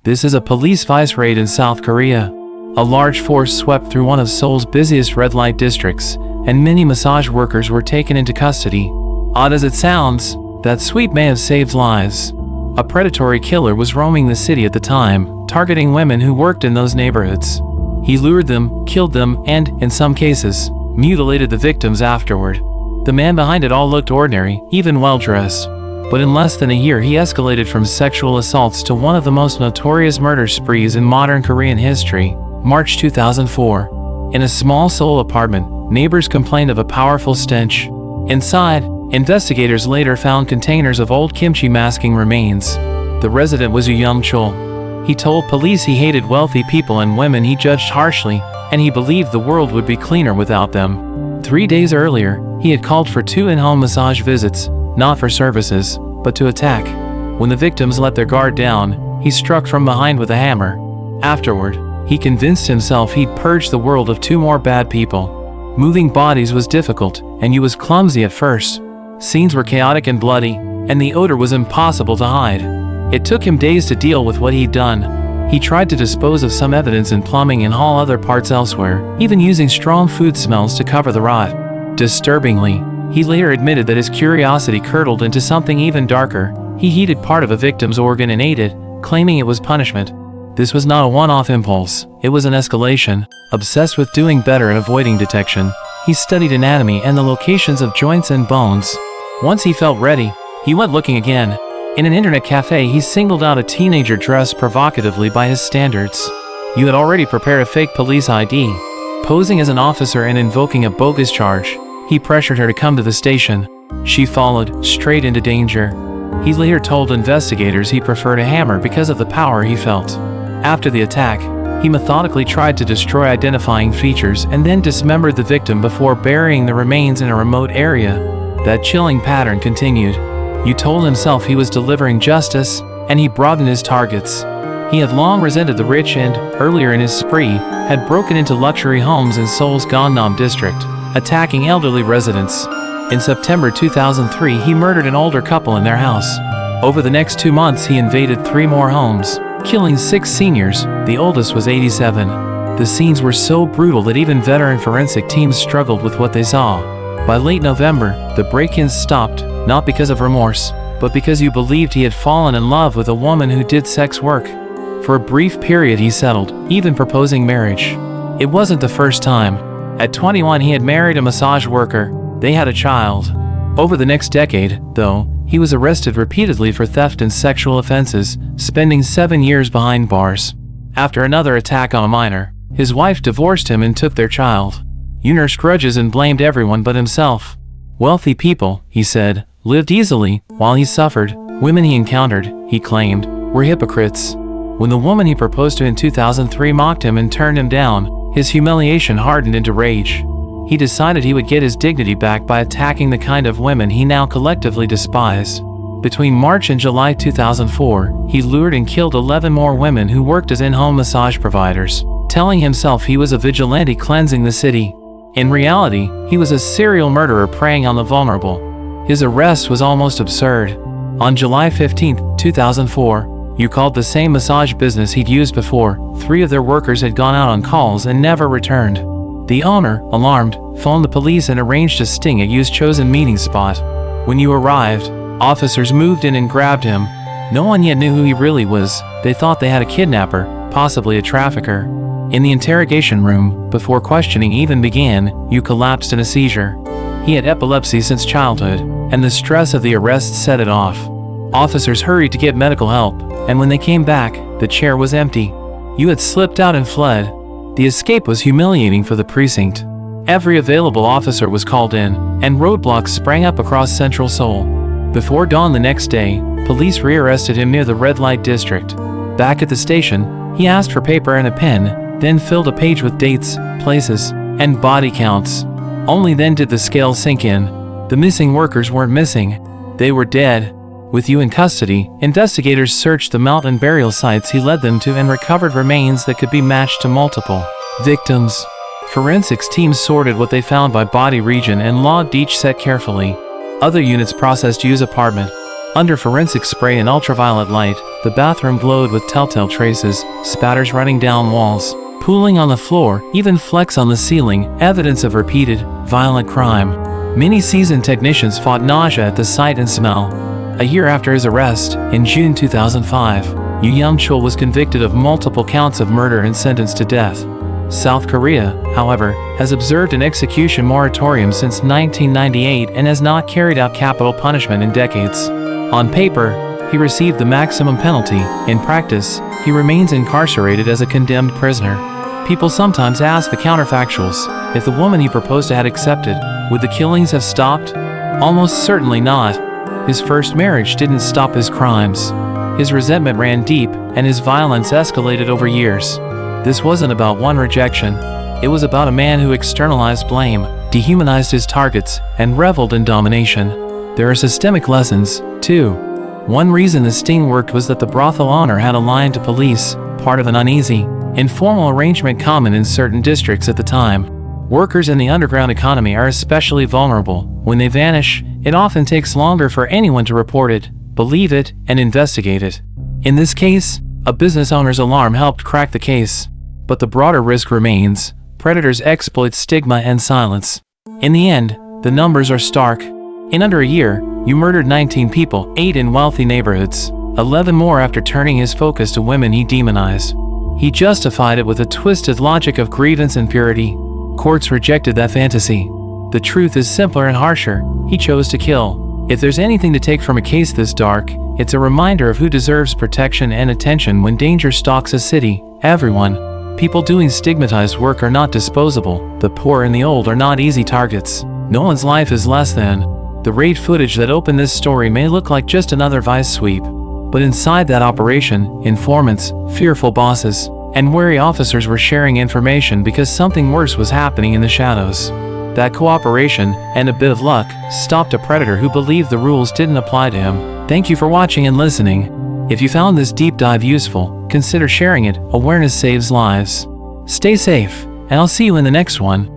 This is a police vice raid in South Korea. A large force swept through one of Seoul's busiest red light districts, and many massage workers were taken into custody. Odd as it sounds, that sweep may have saved lives. A predatory killer was roaming the city at the time, targeting women who worked in those neighborhoods. He lured them, killed them, and, in some cases, mutilated the victims afterward. The man behind it all looked ordinary, even well-dressed. But in less than a year he escalated from sexual assaults to one of the most notorious murder sprees in modern Korean history. March 2004. In a small Seoul apartment, neighbors complained of a powerful stench. Inside, investigators later found containers of old kimchi masking remains. The resident was Young-chul. He told police he hated wealthy people and women he judged harshly, and he believed the world would be cleaner without them. 3 days earlier, he had called for 2 in-home massage visits, not for services, but to attack. When the victims let their guard down, he struck from behind with a hammer. Afterward, he convinced himself he'd purged the world of 2 more bad people. Moving bodies was difficult, and he was clumsy at first. Scenes were chaotic and bloody, and the odor was impossible to hide. It took him days to deal with what he'd done. He tried to dispose of some evidence in plumbing and haul other parts elsewhere, even using strong food smells to cover the rot. Disturbingly, he later admitted that his curiosity curdled into something even darker. He heated part of a victim's organ and ate it, claiming it was punishment. This was not a one-off impulse, it was an escalation. Obsessed with doing better and avoiding detection, he studied anatomy and the locations of joints and bones. Once he felt ready, he went looking again. In an internet cafe, he singled out a teenager dressed provocatively by his standards. You had already prepared a fake police ID. Posing as an officer and invoking a bogus charge, he pressured her to come to the station. She followed, straight into danger. He later told investigators he preferred a hammer because of the power he felt. After the attack, he methodically tried to destroy identifying features and then dismembered the victim before burying the remains in a remote area. That chilling pattern continued. He told himself he was delivering justice, and he broadened his targets. He had long resented the rich and, earlier in his spree, had broken into luxury homes in Seoul's Gangnam district, attacking elderly residents. In September 2003, he murdered an older couple in their house. Over the next 2 months, he invaded 3 more homes, killing 6 seniors. The oldest was 87. The scenes were so brutal that even veteran forensic teams struggled with what they saw. By late November, the break-ins stopped, not because of remorse, but because you believed he had fallen in love with a woman who did sex work. For a brief period he settled, even proposing marriage. It wasn't the first time. At 21 he had married a massage worker. They had a child. Over the next decade, though, he was arrested repeatedly for theft and sexual offenses, spending 7 years behind bars. After another attack on a minor, his wife divorced him and took their child. He nursed grudges and blamed everyone but himself. Wealthy people, he said, lived easily, while he suffered. Women he encountered, he claimed, were hypocrites. When the woman he proposed to in 2003 mocked him and turned him down, his humiliation hardened into rage. He decided he would get his dignity back by attacking the kind of women he now collectively despised. Between March and July 2004, he lured and killed 11 more women who worked as in-home massage providers, telling himself he was a vigilante cleansing the city. In reality, he was a serial murderer preying on the vulnerable. His arrest was almost absurd. On July 15, 2004, he called the same massage business he'd used before. 3 of their workers had gone out on calls and never returned. The owner, alarmed, phoned the police and arranged a sting at Yu's chosen meeting spot. When Yu arrived, officers moved in and grabbed him. No one yet knew who he really was. They thought they had a kidnapper, possibly a trafficker. In the interrogation room, before questioning even began, Yu collapsed in a seizure. He had epilepsy since childhood, and the stress of the arrest set it off. Officers hurried to get medical help, and when they came back, the chair was empty. Yu had slipped out and fled. The escape was humiliating for the precinct. Every available officer was called in, and roadblocks sprang up across central Seoul. Before dawn the next day, police rearrested him near the red light district. Back at the station, he asked for paper and a pen, then filled a page with dates, places, and body counts. Only then did the scales sink in. The missing workers weren't missing. They were dead. With Yu in custody, investigators searched the mountain burial sites he led them to and recovered remains that could be matched to multiple victims. Forensics teams sorted what they found by body region and logged each set carefully. Other units processed Yu's apartment. Under forensic spray and ultraviolet light, the bathroom glowed with telltale traces, spatters running down walls, pooling on the floor, even flecks on the ceiling, evidence of repeated, violent crime. Many seasoned technicians fought nausea at the sight and smell. A year after his arrest, in June 2005, Young-chul was convicted of multiple counts of murder and sentenced to death. South Korea, however, has observed an execution moratorium since 1998 and has not carried out capital punishment in decades. On paper, he received the maximum penalty. In practice, he remains incarcerated as a condemned prisoner. People sometimes ask the counterfactuals: if the woman he proposed to had accepted, would the killings have stopped? Almost certainly not. His first marriage didn't stop his crimes. His resentment ran deep, and his violence escalated over years. This wasn't about one rejection. It was about a man who externalized blame, dehumanized his targets, and reveled in domination. There are systemic lessons, too. One reason the sting worked was that the brothel owner had a line to police, part of an uneasy, informal arrangement common in certain districts at the time. Workers in the underground economy are especially vulnerable. When they vanish, it often takes longer for anyone to report it, believe it, and investigate it. In this case, a business owner's alarm helped crack the case. But the broader risk remains. Predators exploit stigma and silence. In the end, the numbers are stark. In under a year, you murdered 19 people, 8 in wealthy neighborhoods, 11 more after turning his focus to women he demonized. He justified it with a twisted logic of grievance and purity. Courts rejected that fantasy. The truth is simpler and harsher. He chose to kill. If there's anything to take from a case this dark, it's a reminder of who deserves protection and attention when danger stalks a city: everyone. People doing stigmatized work are not disposable. The poor and the old are not easy targets. No one's life is less than. The raid footage that opened this story may look like just another vice sweep, but inside that operation, informants, fearful bosses, and wary officers were sharing information because something worse was happening in the shadows. That cooperation, and a bit of luck, stopped a predator who believed the rules didn't apply to him. Thank you for watching and listening. If you found this deep dive useful, consider sharing it. Awareness saves lives. Stay safe, and I'll see you in the next one.